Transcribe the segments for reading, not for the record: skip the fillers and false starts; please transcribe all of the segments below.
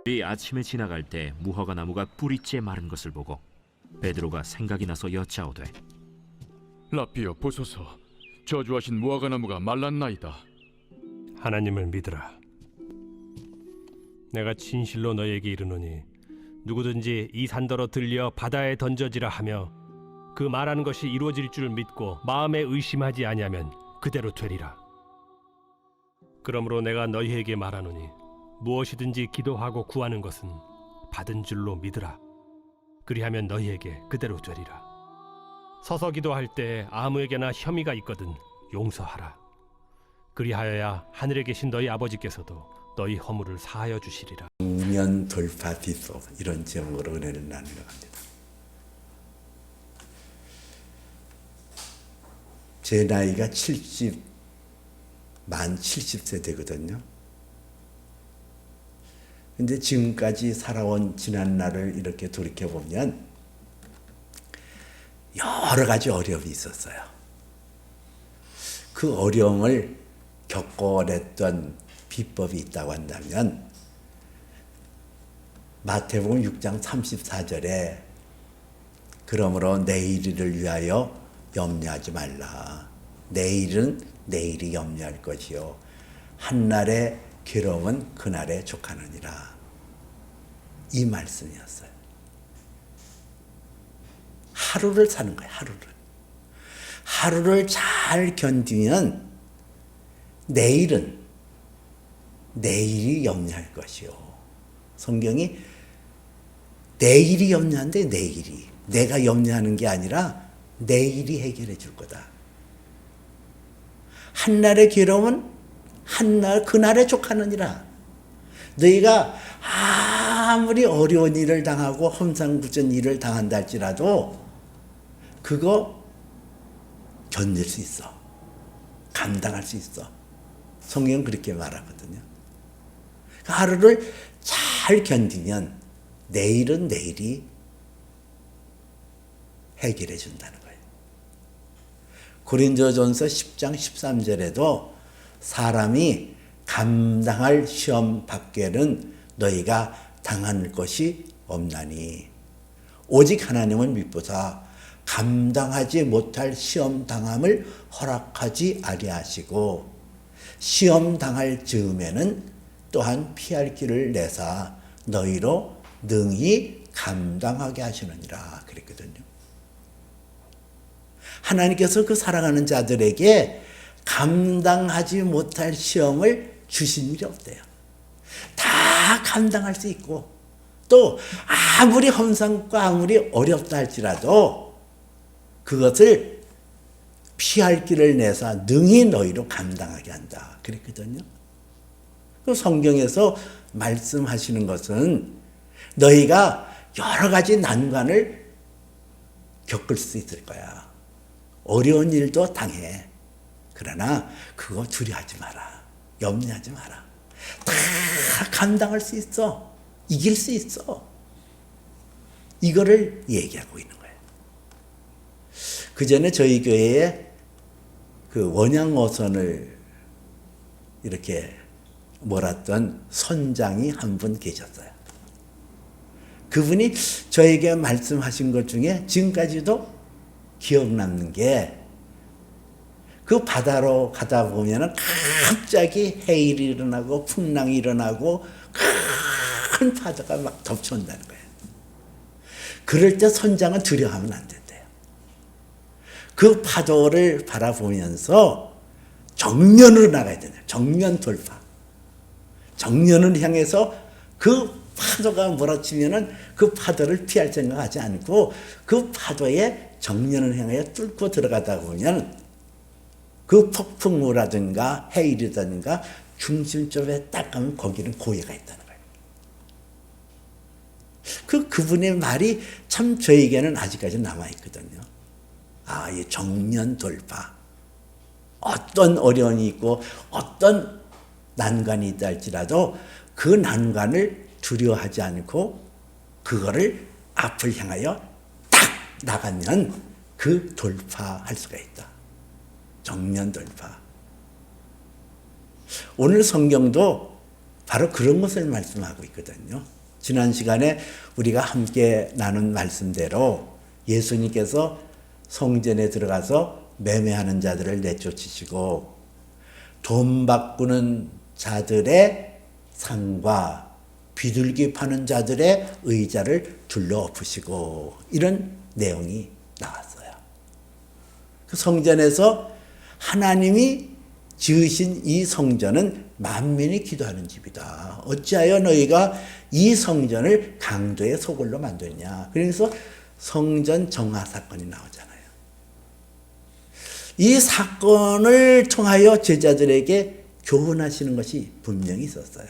그들이 아침에 지나갈 때 무화과 나무가 뿌리째 마른 것을 보고 베드로가 생각이 나서 여짜오되 라삐여 보소서, 저주하신 무화과 나무가 말랐나이다. 하나님을 믿으라. 내가 진실로 너에게 이르노니 누구든지 이 산더러 들려 바다에 던져지라 하며 그 말하는 것이 이루어질 줄 믿고 마음에 의심하지 아니하면 그대로 되리라. 그러므로 내가 너희에게 말하노니 무엇이든지 기도하고 구하는 것은 받은 줄로 믿으라. 그리하면 너희에게 그대로 되리라. 서서 기도할 때 아무에게나 혐의가 있거든 용서하라. 그리하여야 하늘에 계신 너희 아버지께서도 너희 허물을 사하여 주시리라. 정면 돌파 비소, 이런 제목으로 은혜를 나누려 합니다. 제 나이가 만 70세 되거든요. 근데 지금까지 살아온 지난 날을 이렇게 돌이켜보면 여러 가지 어려움이 있었어요. 그 어려움을 겪어냈던 비법이 있다고 한다면 마태복음 6장 34절에 그러므로 내일을 위하여 염려하지 말라. 내일은 내일이 염려할 것이요 한날의 괴로움은 그날에 족하느니라. 이 말씀이었어요. 하루를 사는 거예요. 하루를 잘 견디면 내일은 내일이 염려할 것이요. 성경이 내일이 염려한데 내일이 내가 염려하는 게 아니라 내일이 해결해 줄 거다. 한날의 괴로움은 그날에 족하느니라. 너희가 아무리 어려운 일을 당하고 험상궂은 일을 당한다 할지라도 그거 견딜 수 있어. 감당할 수 있어. 성경은 그렇게 말하거든요. 하루를 잘 견디면 내일은 내일이 해결해 준다는 거예요. 고린도전서 10장 13절에도 사람이 감당할 시험 밖에는 너희가 당할 것이 없나니 오직 하나님은 믿보사 감당하지 못할 시험 당함을 허락하지 아니하시고 시험 당할 즈음에는 또한 피할 길을 내사 너희로 능히 감당하게 하시느니라 그랬거든요. 하나님께서 그 사랑하는 자들에게 감당하지 못할 시험을 주신 일이 없대요. 다 감당할 수 있고 또 아무리 험상궂고 아무리 어렵다 할지라도 그것을 피할 길을 내사 능히 너희로 감당하게 한다 그랬거든요. 그 성경에서 말씀하시는 것은 너희가 여러 가지 난관을 겪을 수 있을 거야. 어려운 일도 당해. 그러나 그거 두려워하지 마라. 염려하지 마라. 다 감당할 수 있어. 이길 수 있어. 이거를 얘기하고 있는 거예요. 그 전에 저희 교회에 그 원양어선을 이렇게 몰았던 선장이 한 분 계셨어요. 그분이 저에게 말씀하신 것 중에 지금까지도 기억 남는 게 그 바다로 가다 보면은 갑자기 해일이 일어나고 풍랑이 일어나고 큰 파도가 막 덮쳐온다는 거예요. 그럴 때 선장은 두려워하면 안 된대요. 그 파도를 바라보면서 정면으로 나가야 된대요. 정면 돌파. 정면을 향해서 그 파도가 몰아치면은 그 파도를 피할 생각하지 않고 그 파도에 정면을 향해 뚫고 들어가다 보면 그 폭풍우라든가 해일이라든가 중심점에 딱 가면 거기는 고해가 있다는 거예요. 그분의 말이 참 저에게는 아직까지 남아있거든요. 아, 이 정면 돌파. 어떤 어려움이 있고 어떤 난관이 있다 할지라도 그 난관을 두려워하지 않고 그거를 앞을 향하여 딱 나가면 그 돌파할 수가 있다. 정면 돌파. 오늘 성경도 바로 그런 것을 말씀하고 있거든요. 지난 시간에 우리가 함께 나눈 말씀대로 예수님께서 성전에 들어가서 매매하는 자들을 내쫓으시고 돈 바꾸는 자들의 상과 비둘기 파는 자들의 의자를 둘러 엎으시고 이런 내용이 나왔어요. 그 성전에서 하나님이 지으신 이 성전은 만민이 기도하는 집이다. 어찌하여 너희가 이 성전을 강도의 소굴로 만드냐. 그래서 성전 정화 사건이 나오잖아요. 이 사건을 통하여 제자들에게 교훈하시는 것이 분명히 있었어요.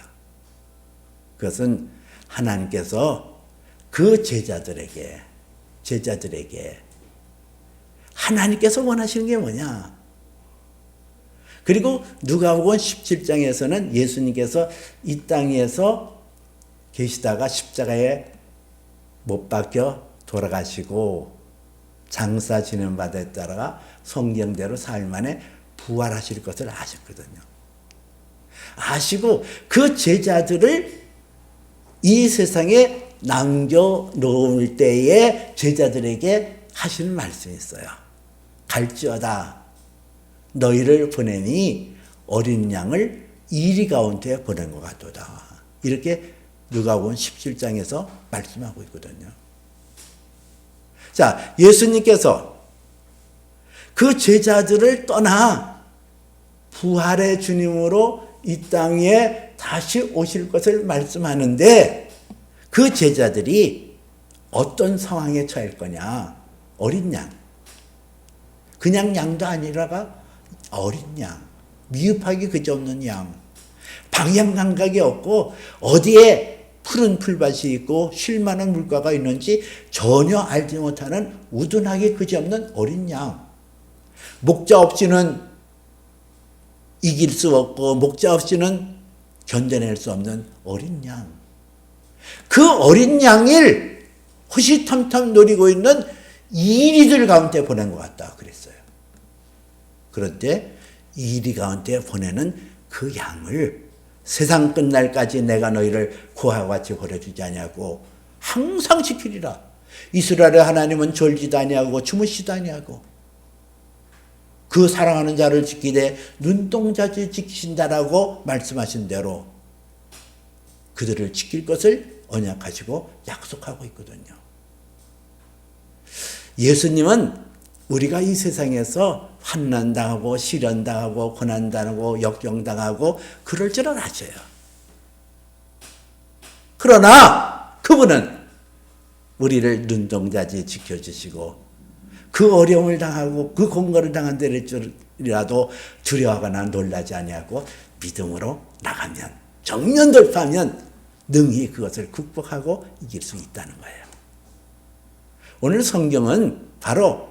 그것은 하나님께서 그 제자들에게 하나님께서 원하시는 게 뭐냐. 그리고 누가복음 17장에서는 예수님께서 이 땅에서 계시다가 십자가에 못 박혀 돌아가시고 장사 지낸 바에 따라 성경대로 사흘 만에 부활하실 것을 아셨거든요. 아시고 그 제자들을 이 세상에 남겨놓을 때에 제자들에게 하시는 말씀이 있어요. 갈지어다 너희를 보내니 어린 양을 이리 가운데 보낸 것 같도다. 이렇게 누가복음 17장에서 말씀하고 있거든요. 자, 예수님께서 그 제자들을 떠나 부활의 주님으로 이 땅에 다시 오실 것을 말씀하는데 그 제자들이 어떤 상황에 처할 거냐. 어린 양. 그냥 양도 아니라가 어린 양. 미흡하기 그지없는 양. 방향 감각이 없고 어디에 푸른 풀밭이 있고 쉴만한 물가가 있는지 전혀 알지 못하는 우둔하기 그지없는 어린 양. 목자 없이는 이길 수 없고 목자 없이는 견뎌낼 수 없는 어린 양. 그 어린 양을 호시탐탐 노리고 있는 이리들 가운데 보낸 것 같다 그랬어요. 그런데 이리 가운데 보내는 그 양을 세상 끝날까지 내가 너희를 고아와 같이 버려주지 아니하고 항상 지키리라. 이스라엘의 하나님은 졸지도 아니하고 주무시도 아니하고 그 사랑하는 자를 지키되 눈동자지 지키신다라고 말씀하신 대로 그들을 지킬 것을 언약하시고 약속하고 있거든요. 예수님은 우리가 이 세상에서 환난당하고 시련당하고 고난당하고 역경당하고 그럴 줄 아셔요. 그러나 그분은 우리를 눈동자지 지켜주시고 그 어려움을 당하고 그 공고를 당한 데라도 두려워하거나 놀라지 아니하고 믿음으로 나가면 정면 돌파하면 능히 그것을 극복하고 이길 수 있다는 거예요. 오늘 성경은 바로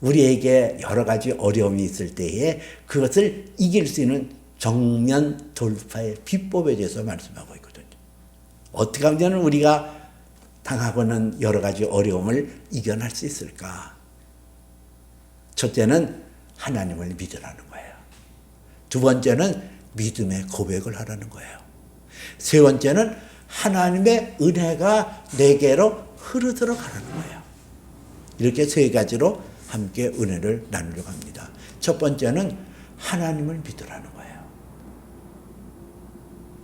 우리에게 여러 가지 어려움이 있을 때에 그것을 이길 수 있는 정면 돌파의 비법에 대해서 말씀하고 있거든요. 어떻게 하면 우리가 당하고는 여러 가지 어려움을 이겨낼 수 있을까? 첫째는 하나님을 믿으라는 거예요. 두 번째는 믿음의 고백을 하라는 거예요. 세 번째는 하나님의 은혜가 내게로 흐르도록 하라는 거예요. 이렇게 세 가지로 함께 은혜를 나누려고 합니다. 첫 번째는 하나님을 믿으라는 거예요.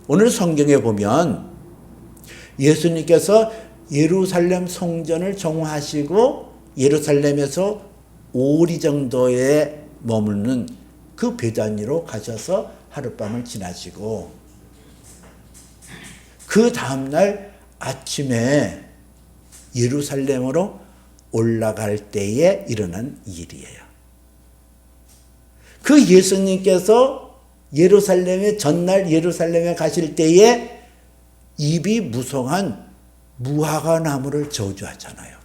오늘 성경에 보면 예수님께서 예루살렘 성전을 정화하시고 예루살렘에서 5리 정도에 머무는 그 베다니로 가셔서 하룻밤을 지나시고 그 다음날 아침에 예루살렘으로 올라갈 때에 일어난 일이에요. 그 예수님께서 예루살렘에 전날 예루살렘에 가실 때에 입이 무성한 무화과 나무를 저주하잖아요.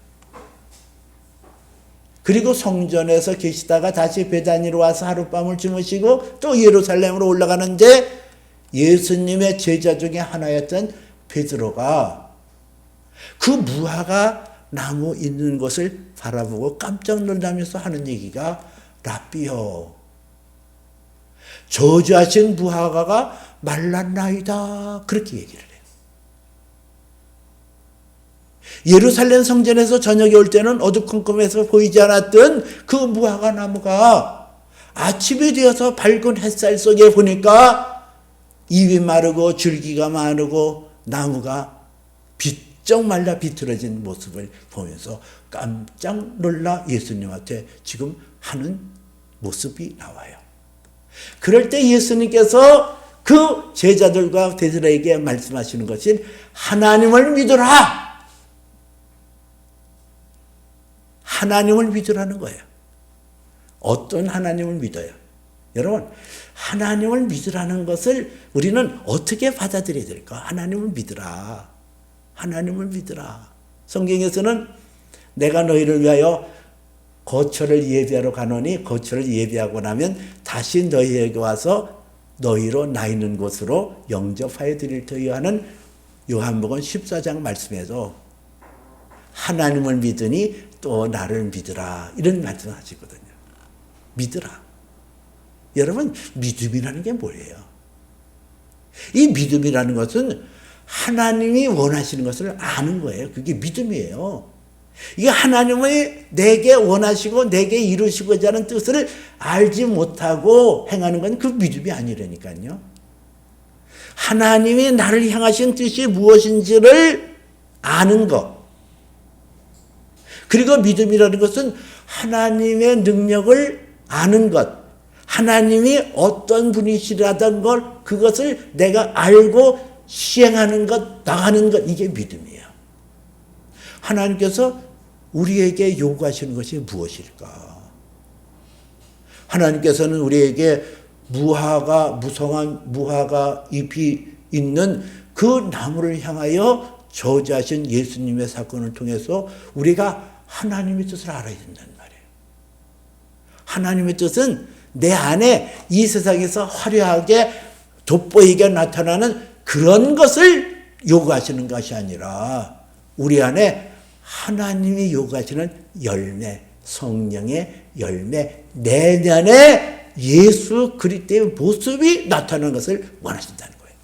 그리고 성전에서 계시다가 다시 베다니로 와서 하룻밤을 주무시고 또 예루살렘으로 올라가는데 예수님의 제자 중에 하나였던 베드로가 그 무화과 나무 있는 것을 바라보고 깜짝 놀라면서 하는 얘기가 라삐여 저주하신 무화과가 말랐나이다 그렇게 얘기를 해요. 예루살렘 성전에서 저녁에 올 때는 어두컴컴해서 보이지 않았던 그 무화과 나무가 아침이 되어서 밝은 햇살 속에 보니까 잎이 마르고 줄기가 마르고 나무가 비쩍 말라 비틀어진 모습을 보면서 깜짝 놀라 예수님한테 지금 하는 모습이 나와요. 그럴 때 예수님께서 그 제자들과 베드로에게 말씀하시는 것은 하나님을 믿어라. 하나님을 믿으라는 거예요. 어떤 하나님을 믿어요? 여러분, 하나님을 믿으라는 것을 우리는 어떻게 받아들여야 될까? 하나님을 믿으라. 하나님을 믿으라. 성경에서는 내가 너희를 위하여 거처를 예비하러 가노니 거처를 예비하고 나면 다시 너희에게 와서 너희로 나 있는 곳으로 영접하여 드릴 터이요 하는 요한복음 14장 말씀에서 하나님을 믿으니 또 나를 믿으라 이런 말씀을 하시거든요. 믿으라. 여러분, 믿음이라는 게 뭐예요? 이 믿음이라는 것은 하나님이 원하시는 것을 아는 거예요. 그게 믿음이에요. 이게 하나님이 내게 원하시고 내게 이루시고자 하는 뜻을 알지 못하고 행하는 건 그 믿음이 아니라니까요. 하나님이 나를 향하신 뜻이 무엇인지를 아는 것. 그리고 믿음이라는 것은 하나님의 능력을 아는 것. 하나님이 어떤 분이시라던 걸 그것을 내가 알고 시행하는 것, 나가는 것, 이게 믿음이에요. 하나님께서 우리에게 요구하시는 것이 무엇일까? 하나님께서는 우리에게 무성한 무화과 잎이 있는 그 나무를 향하여 저주하신 예수님의 사건을 통해서 우리가 하나님의 뜻을 알아야 된단 말이에요. 하나님의 뜻은 내 안에 이 세상에서 화려하게 돋보이게 나타나는 그런 것을 요구하시는 것이 아니라 우리 안에 하나님이 요구하시는 열매, 성령의 열매, 내면에 예수 그리스도의 모습이 나타나는 것을 원하신다는 거예요.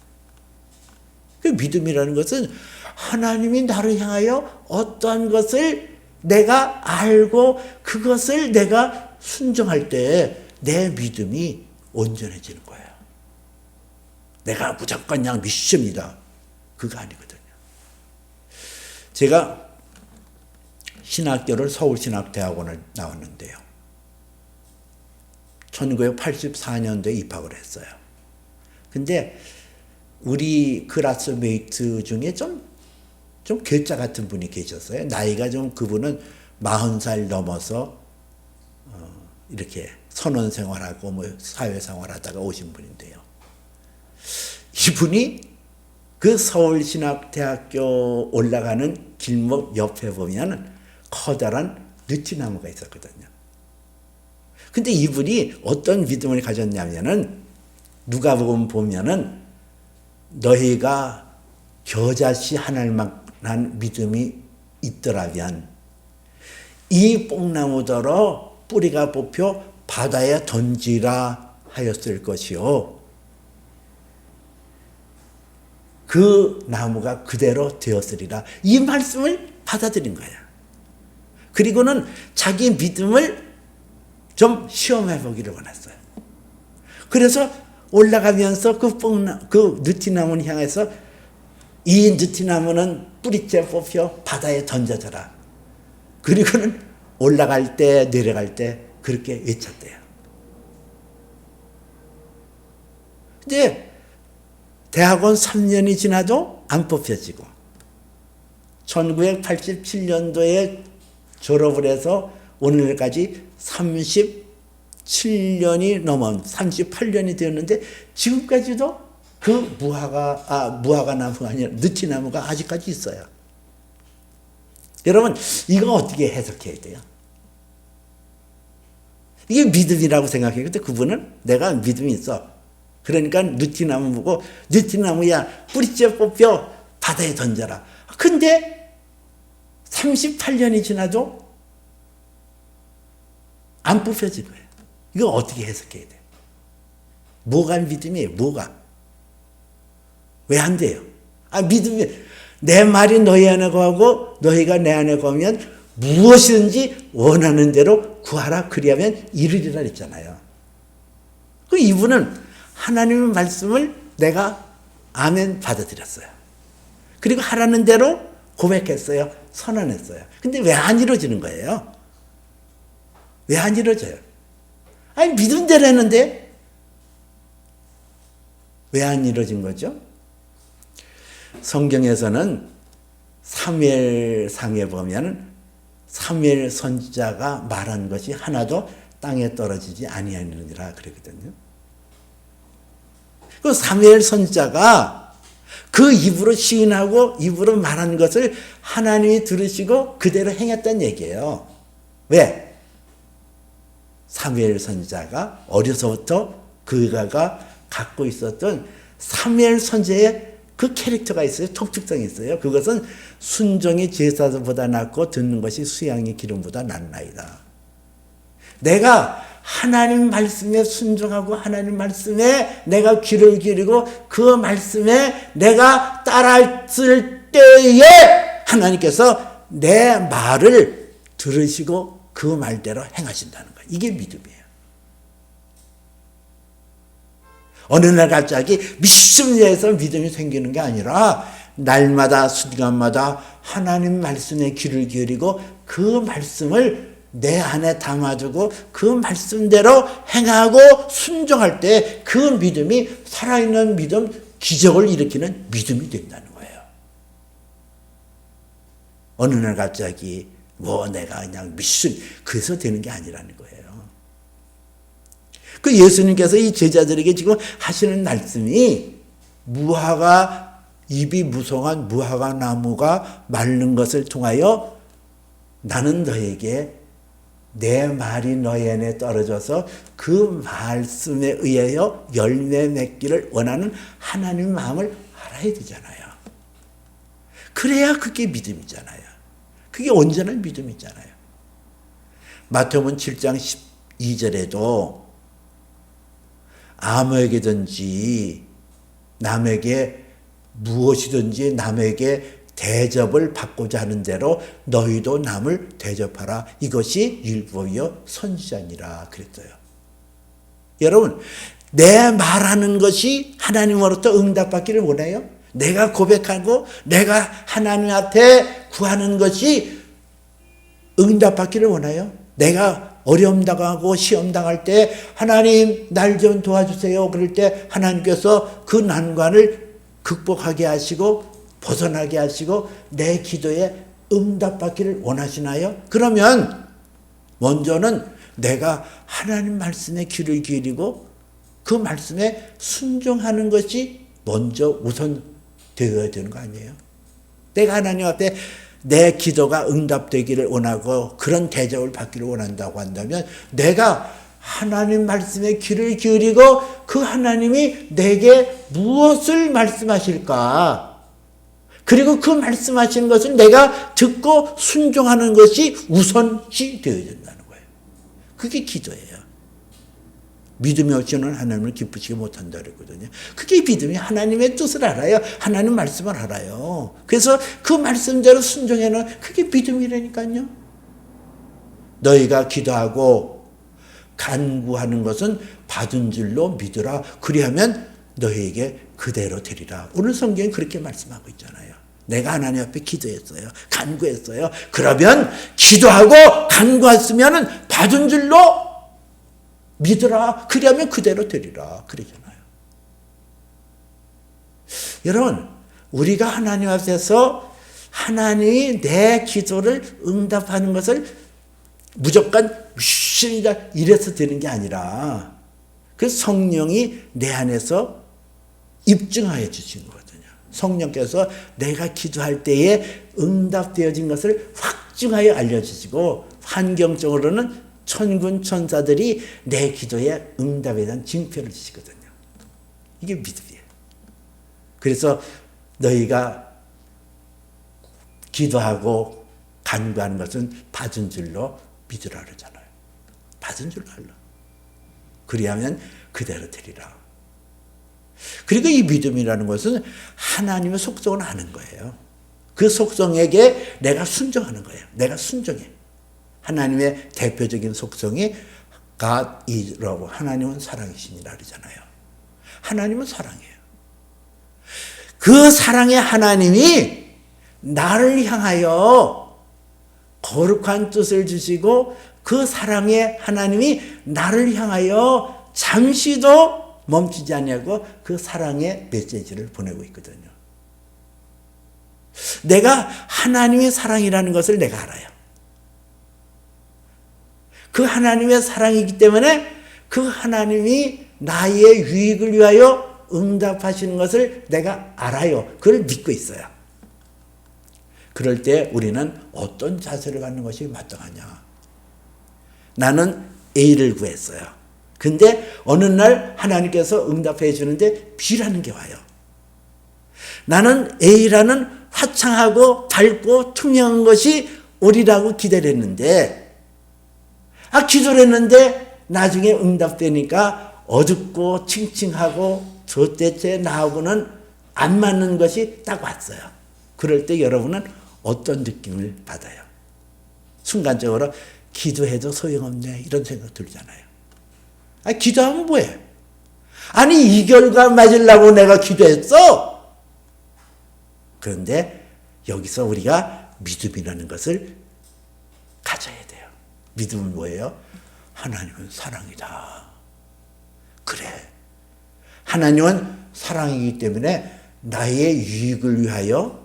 그 믿음이라는 것은 하나님이 나를 향하여 어떠한 것을 내가 알고 그것을 내가 순종할 때 내 믿음이 온전해지는 거예요. 내가 무조건 그냥 믿습니다. 그거 아니거든요. 제가 신학교를 서울신학대학원을 나왔는데요. 1984년도에 입학을 했어요. 근데 우리 클래스메이트 중에 좀 괴짜 같은 분이 계셨어요. 나이가 좀 그분은 40살 넘어서 이렇게 선원생활하고 뭐 사회생활하다가 오신 분인데요. 이분이 그 서울신학대학교 올라가는 길목 옆에 보면 커다란 느티나무가 있었거든요. 근데 이분이 어떤 믿음을 가졌냐면은 누가복음 보면은 너희가 겨자씨 하나만한 믿음이 있더라면 이 뽕나무더러 뿌리가 뽑혀 바다에 던지라 하였을 것이요. 그 나무가 그대로 되었으리라. 이 말씀을 받아들인 거야. 그리고는 자기 믿음을 좀 시험해 보기를 원했어요. 그래서 올라가면서 그 느티나무를 향해서 이 느티나무는 뿌리째 뽑혀 바다에 던져져라. 그리고는 올라갈 때 내려갈 때 그렇게 외쳤대요. 근데 대학원 3년이 지나도 안 뽑혀지고 1987년도에 졸업을 해서 오늘까지 37년이 넘은 38년이 되었는데 지금까지도 그 무화과 나무가 아니라 느티나무가 아직까지 있어요. 여러분, 이거 어떻게 해석해야 돼요? 이게 믿음이라고 생각해요. 근데 그분은 내가 믿음이 있어. 그러니까 느티나무 보고 느티나무야 뿌리째 뽑혀 바다에 던져라. 근데 38년이 지나도 안 뽑혀진 거예요. 이거 어떻게 해석해야 돼요? 뭐가 믿음이에요? 뭐가? 왜 안 돼요? 믿음이 내 말이 너희 안에 거하고 너희가 내 안에 거하면 무엇이든지 원하는 대로 구하라 그리하면 이르리라 했잖아요. 그 이분은 하나님의 말씀을 내가 아멘 받아들였어요. 그리고 하라는 대로 고백했어요. 선언했어요. 근데 왜 안 이루어지는 거예요? 왜 안 이루어져요? 아니 믿은 대로 했는데 왜 안 이루어진 거죠? 성경에서는 사무엘상에 보면 사무엘 선지자가 말한 것이 하나도 땅에 떨어지지 아니하느니라 그러거든요. 그 사무엘 선지자가 그 입으로 시인하고 입으로 말한 것을 하나님이 들으시고 그대로 행했다는 얘기예요. 왜? 사무엘 선지자가 어려서부터 그가 갖고 있었던 사무엘 선지자의 그 캐릭터가 있어요. 특징성이 있어요. 그것은 순종이 제사보다 낫고 듣는 것이 수양의 기름보다 낫나이다. 내가 하나님 말씀에 순종하고 하나님 말씀에 내가 귀를 기울이고 그 말씀에 내가 따랐을 때에 하나님께서 내 말을 들으시고 그 말대로 행하신다는 거예요. 이게 믿음이에요. 어느 날 갑자기 믿음에서 믿음이 생기는 게 아니라 날마다 순간마다 하나님 말씀에 귀를 기울이고 그 말씀을 내 안에 담아두고 그 말씀대로 행하고 순종할 때 그 믿음이 살아있는 믿음, 기적을 일으키는 믿음이 된다는 거예요. 어느 날 갑자기 내가 그냥 그래서 되는 게 아니라는 거예요. 그 예수님께서 이 제자들에게 지금 하시는 말씀이 입이 무성한 무화과 나무가 마른 것을 통하여 나는 너에게 내 말이 너희 안에 떨어져서 그 말씀에 의하여 열매 맺기를 원하는 하나님의 마음을 알아야 되잖아요. 그래야 그게 믿음이잖아요. 그게 온전한 믿음이잖아요. 마태복음 7장 12절에도 아무에게든지 남에게 무엇이든지 남에게 대접을 받고자 하는 대로 너희도 남을 대접하라. 이것이 율법이요 선지자니라 그랬어요. 여러분, 내 말하는 것이 하나님으로부터 응답받기를 원해요? 내가 고백하고 내가 하나님 앞에 구하는 것이 응답받기를 원해요? 내가 어려움 당하고 시험 당할 때 하나님 날 좀 도와주세요. 그럴 때 하나님께서 그 난관을 극복하게 하시고 벗어나게 하시고 내 기도에 응답받기를 원하시나요? 그러면 먼저는 내가 하나님 말씀에 귀를 기울이고 그 말씀에 순종하는 것이 먼저 우선 되어야 되는 거 아니에요? 내가 하나님 앞에 내 기도가 응답되기를 원하고 그런 대접을 받기를 원한다고 한다면 내가 하나님 말씀에 귀를 기울이고 그 하나님이 내게 무엇을 말씀하실까? 그리고 그 말씀하시는 것을 내가 듣고 순종하는 것이 우선시 되어야 된다는 거예요. 그게 기도예요. 믿음이 없이는 하나님을 기쁘시게 못한다 그랬거든요. 그게 믿음이 하나님의 뜻을 알아요. 하나님 말씀을 알아요. 그래서 그 말씀대로 순종해는 그게 믿음이라니까요. 너희가 기도하고 간구하는 것은 받은 줄로 믿으라. 그리하면 너희에게 그대로 되리라. 오늘 성경이 그렇게 말씀하고 있잖아요. 내가 하나님 앞에 기도했어요. 간구했어요. 그러면 기도하고 간구했으면 받은 줄로 믿으라. 그리하면 그대로 되리라. 그러잖아요. 여러분, 우리가 하나님 앞에서 하나님이 내 기도를 응답하는 것을 무조건 미신이다 이래서 되는 게 아니라 그 성령이 내 안에서 입증하여 주신 거거든요. 성령께서 내가 기도할 때에 응답되어진 것을 확증하여 알려주시고 환경적으로는 천군 천사들이 내 기도에 응답에 대한 징표를 주시거든요. 이게 믿음이에요. 그래서 너희가 기도하고 간구하는 것은 받은 줄로 믿으라 그러잖아요. 받은 줄로 알라. 그리하면 그대로 되리라. 그리고 이 믿음이라는 것은 하나님의 속성을 아는 거예요. 그 속성에게 내가 순종하는 거예요. 내가 순종해. 하나님의 대표적인 속성이 God is라고, 하나님은 사랑이시니라 그러잖아요. 하나님은 사랑이에요. 그 사랑의 하나님이 나를 향하여 거룩한 뜻을 주시고 그 사랑의 하나님이 나를 향하여 잠시도 멈추지 않냐고 그 사랑의 메시지를 보내고 있거든요. 내가 하나님의 사랑이라는 것을 내가 알아요. 그 하나님의 사랑이기 때문에 그 하나님이 나의 유익을 위하여 응답하시는 것을 내가 알아요. 그걸 믿고 있어요. 그럴 때 우리는 어떤 자세를 갖는 것이 마땅하냐. 나는 A를 구했어요. 근데 어느 날 하나님께서 응답해 주는데 B라는 게 와요. 나는 A라는 화창하고 밝고 투명한 것이 오리라고 기대를 했는데 기도를 했는데 나중에 응답되니까 어둡고 칭칭하고 도대체 나하고는 안 맞는 것이 딱 왔어요. 그럴 때 여러분은 어떤 느낌을 받아요? 순간적으로 기도해도 소용없네 이런 생각 들잖아요. 기도하면 뭐해? 아니 이 결과 맞으려고 내가 기도했어. 그런데 여기서 우리가 믿음이라는 것을 가져야 돼요. 믿음은 뭐예요? 하나님은 사랑이다. 그래. 하나님은 사랑이기 때문에 나의 유익을 위하여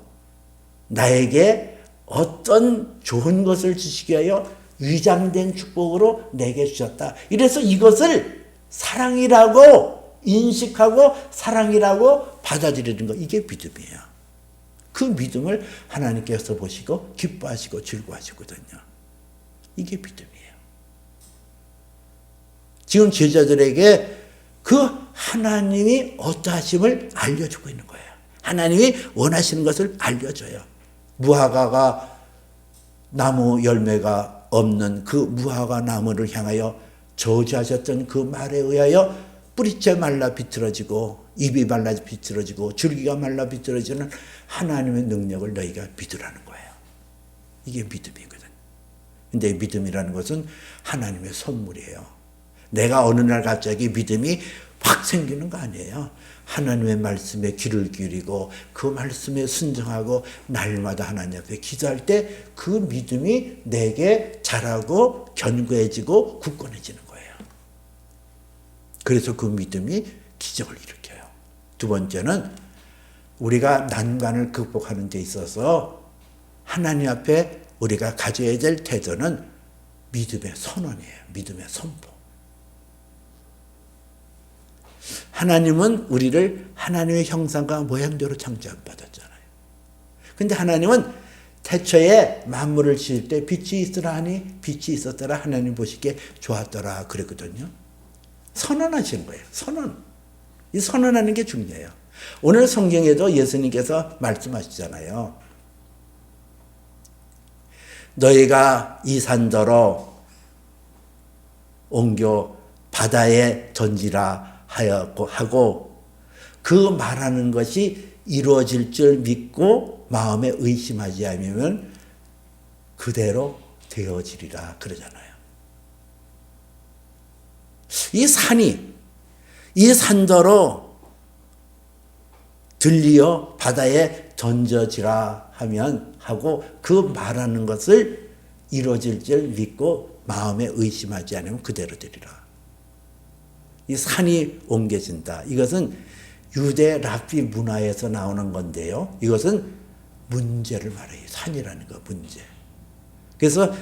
나에게 어떤 좋은 것을 주시기 위하여 위장된 축복으로 내게 주셨다. 이래서 이것을 사랑이라고 인식하고 사랑이라고 받아들이는 것, 이게 믿음이에요. 그 믿음을 하나님께서 보시고 기뻐하시고 즐거워하시거든요. 이게 믿음이에요. 지금 제자들에게 그 하나님이 어떠하심을 알려주고 있는 거예요. 하나님이 원하시는 것을 알려줘요. 무화과가 나무 열매가 없는 그 무화과 나무를 향하여 저주하셨던 그 말에 의하여 뿌리째 말라 비틀어지고 잎이 말라 비틀어지고 줄기가 말라 비틀어지는 하나님의 능력을 너희가 믿으라는 거예요. 이게 믿음이거든. 근데 믿음이라는 것은 하나님의 선물이에요. 내가 어느 날 갑자기 믿음이 확 생기는 거 아니에요. 하나님의 말씀에 귀를 기울이고 그 말씀에 순종하고 날마다 하나님 앞에 기도할 때 그 믿음이 내게 자라고 견고해지고 굳건해지는 거예요. 그래서 그 믿음이 기적을 일으켜요. 두 번째는 우리가 난관을 극복하는 데 있어서 하나님 앞에 우리가 가져야 될 태도는 믿음의 선언이에요. 믿음의 선포. 하나님은 우리를 하나님의 형상과 모양대로 창조받았잖아요. 근데 하나님은 태초에 만물을 지을 때 빛이 있으라 하니 빛이 있었더라. 하나님 보시기에 좋았더라 그랬거든요. 선언하시는 거예요. 선언. 이 선언하는 게 중요해요. 오늘 성경에도 예수님께서 말씀하시잖아요. 너희가 이 산더러 옮겨 바다에 던지라 하고 그 말하는 것이 이루어질 줄 믿고 마음에 의심하지 않으면 그대로 되어지리라 그러잖아요. 이 산더러 들리어 바다에 던져지라 하고 그 말하는 것을 이루어질 줄 믿고 마음에 의심하지 않으면 그대로 되리라. 이 산이 옮겨진다. 이것은 유대 랍비 문화에서 나오는 건데요. 이것은 문제를 말해요. 산이라는 거, 문제. 그래서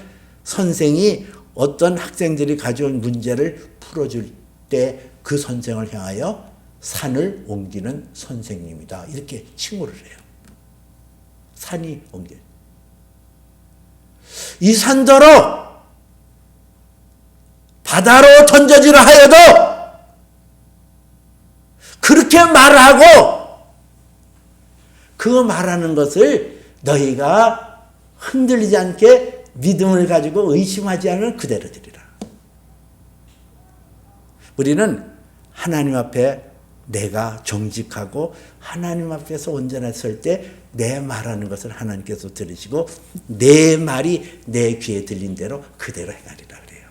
선생이 어떤 학생들이 가져온 문제를 풀어줄 때 그 선생을 향하여 산을 옮기는 선생님이다. 이렇게 칭호를 해요. 산이 옮겨. 이 산더러 바다로 던져지라 하여도 그렇게 말하고 그 말하는 것을 너희가 흔들리지 않게 믿음을 가지고 의심하지 않으면 그대로 되리라. 우리는 하나님 앞에 내가 정직하고 하나님 앞에서 온전했을 때 내 말하는 것을 하나님께서 들으시고 내 말이 내 귀에 들린 대로 그대로 행하리라 그래요.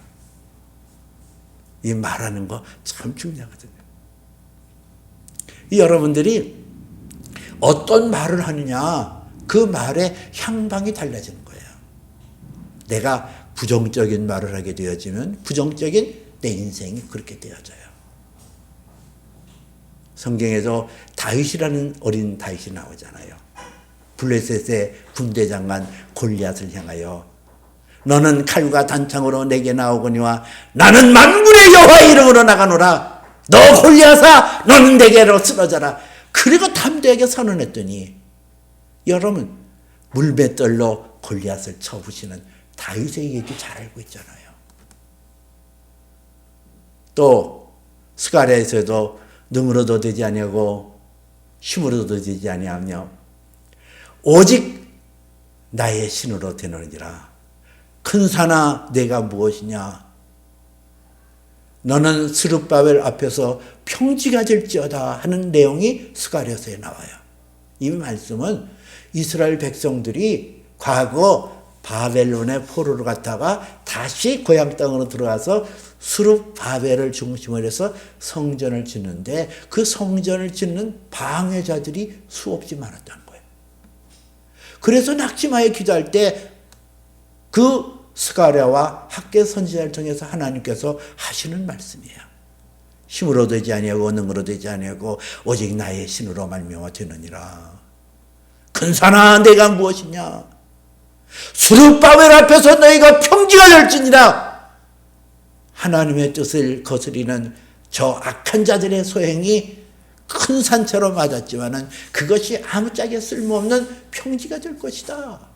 이 말하는 거 참 중요하거든요. 여러분들이 어떤 말을 하느냐, 그 말의 향방이 달라지는 거예요. 내가 부정적인 말을 하게 되어지면 부정적인 내 인생이 그렇게 되어져요. 성경에서 다윗이라는 어린 다윗이 나오잖아요. 블레셋의 군대 장관 골리앗을 향하여 너는 칼과 단창으로 내게 나오거니와 나는 만군의 여호와의 이름으로 나가노라. 너 골리앗아, 너는 내게로 쓰러져라. 그리고 담대하게 선언했더니 여러분, 물맷돌로 골리앗을 쳐부시는 다윗의 얘기 잘 알고 있잖아요. 또 스가랴에서도 능으로도 되지 아니하고 힘으로도 되지 아니하며 오직 나의 신으로 되느니라. 큰 산아 내가 무엇이냐? 너는 스룹바벨 앞에서 평지가 될지어다 하는 내용이 스가랴서에 나와요. 이 말씀은 이스라엘 백성들이 과거 바벨론의 포로로 갔다가 다시 고향 땅으로 들어가서 스룹바벨을 중심으로 해서 성전을 짓는데 그 성전을 짓는 방해자들이 수없이 많았다는 거예요. 그래서 낙심하여 기도할 때 그 스가랴와 학개 선지자를 통해서 하나님께서 하시는 말씀이에요. 힘으로 되지 아니하고 능으로 되지 아니하고 오직 나의 신으로 말미암아 되느니라. 큰 산아 내가 무엇이냐? 스룹바벨 앞에서 너희가 평지가 될지니라. 하나님의 뜻을 거스리는 저 악한 자들의 소행이 큰 산처럼 맞았지만은 그것이 아무짝에 쓸모없는 평지가 될 것이다.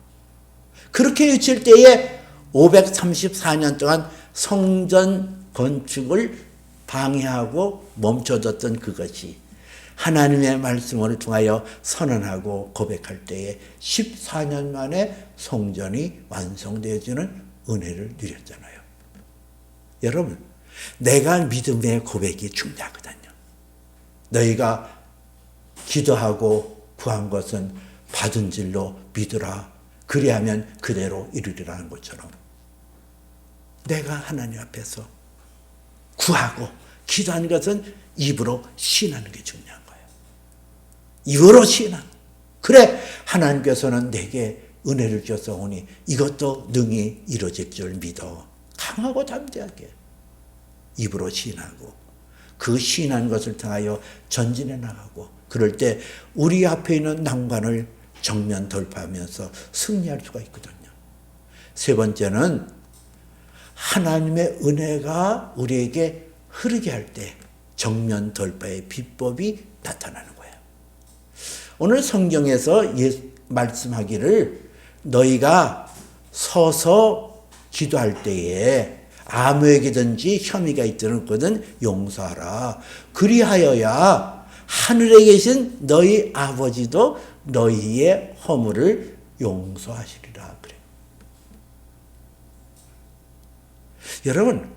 그렇게 외칠 때에 534년 동안 성전 건축을 방해하고 멈춰졌던 그것이 하나님의 말씀을 통하여 선언하고 고백할 때에 14년 만에 성전이 완성되어지는 은혜를 누렸잖아요. 여러분, 내가 믿음의 고백이 중요하거든요. 너희가 기도하고 구한 것은 받은 줄로 믿으라. 그리하면 그대로 이루리라는 것처럼 내가 하나님 앞에서 구하고 기도한 것은 입으로 시인하는 게 중요한 거예요. 입으로 시인하는. 그래 하나님께서는 내게 은혜를 주셔서 오니 이것도 능히 이루어질 줄 믿어. 강하고 담대하게 입으로 시인하고 그 시인한 것을 통하여 전진해 나가고 그럴 때 우리 앞에 있는 난관을 정면 돌파하면서 승리할 수가 있거든요. 세 번째는 하나님의 은혜가 우리에게 흐르게 할 때 정면 돌파의 비법이 나타나는 거예요. 오늘 성경에서 말씀하기를 너희가 서서 기도할 때에 아무에게든지 혐의가 있거든 용서하라. 그리하여야 하늘에 계신 너희 아버지도 너희의 허물을 용서하시리라 그래. 여러분,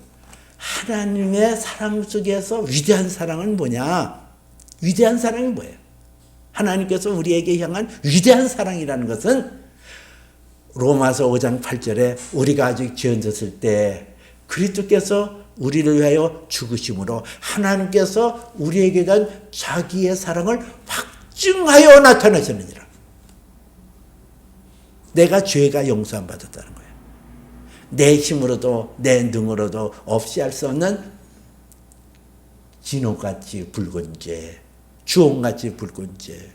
하나님의 사랑 속에서 위대한 사랑은 뭐냐? 위대한 사랑이 뭐예요? 하나님께서 우리에게 향한 위대한 사랑이라는 것은 로마서 5장 8절에 우리가 아직 죄인되었을 때 그리스도께서 우리를 위하여 죽으심으로 하나님께서 우리에게 대한 자기의 사랑을 확증하여 나타나셨느니라. 내가 죄가 용서함 받았다는 거예요. 내 힘으로도 내 능으로도 없이 할 수 없는 진홍같이 붉은 죄, 주홍같이 붉은 죄.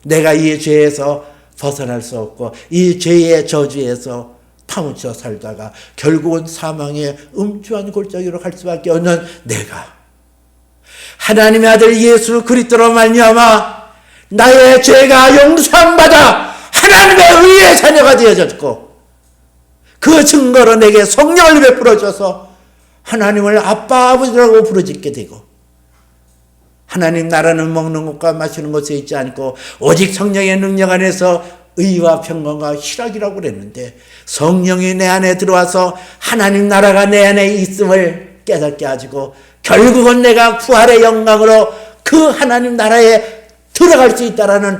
내가 이 죄에서 벗어날 수 없고 이 죄의 저주에서 파묻혀 살다가 결국은 사망의 음주한 골짜기로 갈 수밖에 없는 내가 하나님의 아들 예수 그리스도로 말미암아 나의 죄가 용서받아 하나님의 의의 자녀가 되어졌고 그 증거로 내게 성령을 베풀어 줘서 하나님을 아빠 아버지라고 부르짖게 되고 하나님 나라는 먹는 것과 마시는 것에 있지 않고 오직 성령의 능력 안에서 의와 평강과 희락이라고 그랬는데 성령이 내 안에 들어와서 하나님 나라가 내 안에 있음을 깨닫게 하시고 결국은 내가 부활의 영광으로 그 하나님 나라에 들어갈 수 있다라는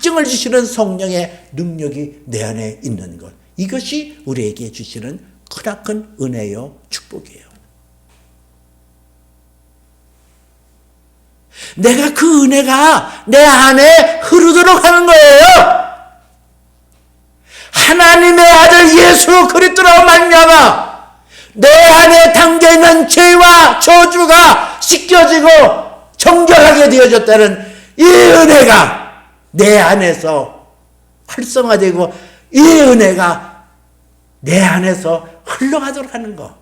확증을 주시는 성령의 능력이 내 안에 있는 것, 이것이 우리에게 주시는 크나큰 은혜요 축복이에요. 내가 그 은혜가 내 안에 흐르도록 하는 거예요. 하나님의 아들 예수 그리스도로 말미암아 내 안에 담겨있는 죄와 저주가 씻겨지고 정결하게 되어졌다는 이 은혜가 내 안에서 활성화되고 이 은혜가 내 안에서 흘러가도록 하는 거,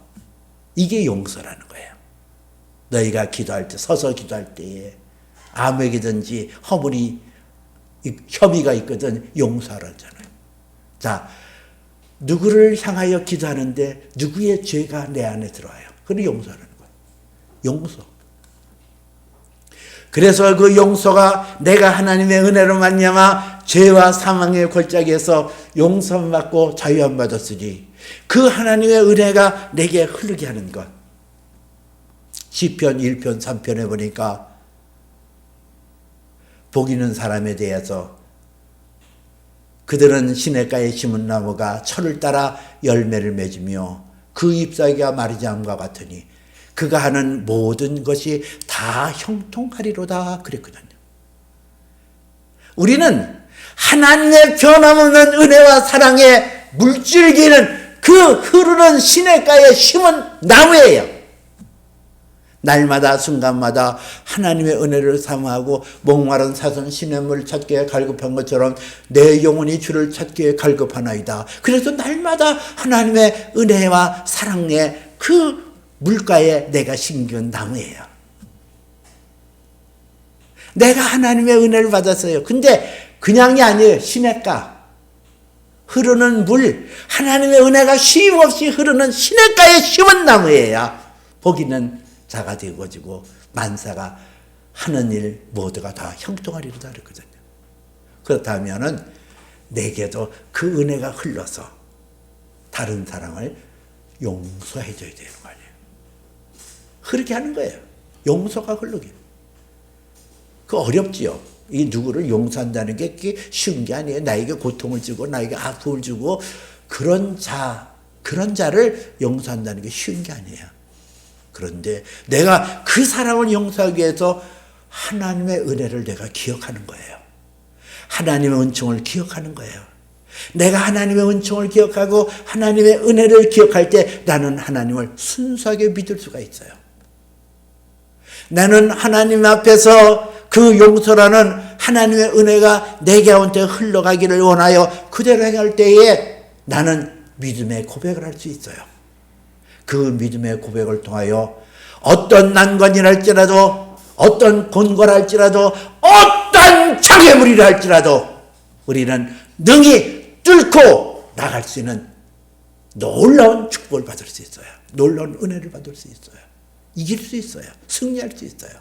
이게 용서라는 거예요. 너희가 기도할 때, 서서 기도할 때에 아무에게든지 혐의가 있거든 용서하라잖아요. 자, 누구를 향하여 기도하는데 누구의 죄가 내 안에 들어와요. 그걸 용서하는 거예요. 용서. 그래서 그 용서가 내가 하나님의 은혜로 말미암아 죄와 사망의 골짜기에서 용서받고 자유함 받았으니 그 하나님의 은혜가 내게 흐르게 하는 것. 시편 1편 3편에 보니까 복 있는 사람에 대해서 그들은 시냇가에 심은 나무가 철을 따라 열매를 맺으며 그 잎사귀가 마르지 않음과 같으니 그가 하는 모든 것이 다 형통하리로다 그랬거든요. 우리는 하나님의 변함없는 은혜와 사랑의 물줄기는 그 흐르는 시냇가에 심은 나무예요. 날마다 순간마다 하나님의 은혜를 사모하고 목마른 사슴 시냇물을 찾기에 갈급한 것처럼 내 영혼이 주를 찾기에 갈급하나이다. 그래서 날마다 하나님의 은혜와 사랑의 그 물가에 내가 심긴 나무예요. 내가 하나님의 은혜를 받았어요. 근데 그냥이 아니에요. 시냇가, 흐르는 물, 하나님의 은혜가 쉼없이 흐르는 시냇가에 심은 나무예요. 보기는 자가 되어지고 만사가 하는 일 모두가 다 형통하리로다 그랬거든요. 그렇다면은 내게도 그 은혜가 흘러서 다른 사람을 용서해 줘야 되는 거 아니에요. 그렇게 하는 거예요. 용서가 흐르게. 그 어렵지요. 이 누구를 용서한다는 게 그게 쉬운 게 아니에요. 나에게 고통을 주고 나에게 아픔을 주고 그런 자를 용서한다는 게 쉬운 게 아니에요. 그런데 내가 그 사람을 용서하기 위해서 하나님의 은혜를 내가 기억하는 거예요. 하나님의 은총을 기억하는 거예요. 내가 하나님의 은총을 기억하고 하나님의 은혜를 기억할 때 나는 하나님을 순수하게 믿을 수가 있어요. 나는 하나님 앞에서 그 용서라는 하나님의 은혜가 내 가운데 흘러가기를 원하여 그대로 행할 때에 나는 믿음의 고백을 할 수 있어요. 그 믿음의 고백을 통하여 어떤 난관이랄지라도 어떤 곤고랄지라도 어떤 장애물이라 할지라도 우리는 능히 뚫고 나갈 수 있는 놀라운 축복을 받을 수 있어요. 놀라운 은혜를 받을 수 있어요. 이길 수 있어요. 승리할 수 있어요.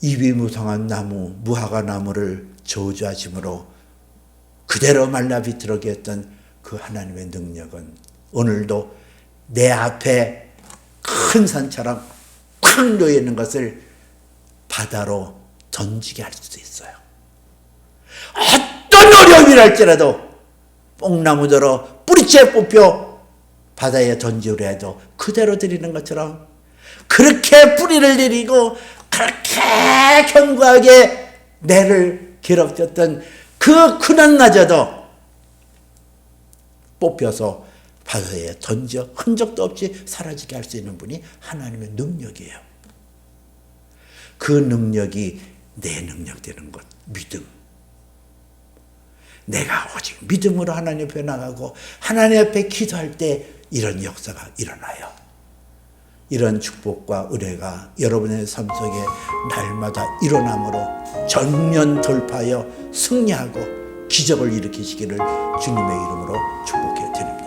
잎이 무성한 나무, 무화과 나무를 저주하심으로 그대로 말라 비틀어게 했던 그 하나님의 능력은 오늘도 내 앞에 큰 산처럼 탁 놓여 있는 것을 바다로 던지게 할 수도 있어요. 어떤 어려움이랄지라도 뽕나무대로 뿌리째 뽑혀 바다에 던지려 해도 그대로 들이는 것처럼 그렇게 뿌리를 내리고 그렇게 견고하게 내를 괴롭혔던 그苦難나저도 뽑혀서 바다에 던져 흔적도 없이 사라지게 할 수 있는 분이 하나님의 능력이에요. 그 능력이 내 능력 되는 것, 믿음. 내가 오직 믿음으로 하나님 앞에 나가고 하나님 앞에 기도할 때 이런 역사가 일어나요. 이런 축복과 은혜가 여러분의 삶 속에 날마다 일어남으로 전면 돌파하여 승리하고 기적을 일으키시기를 주님의 이름으로 축복해 드립니다.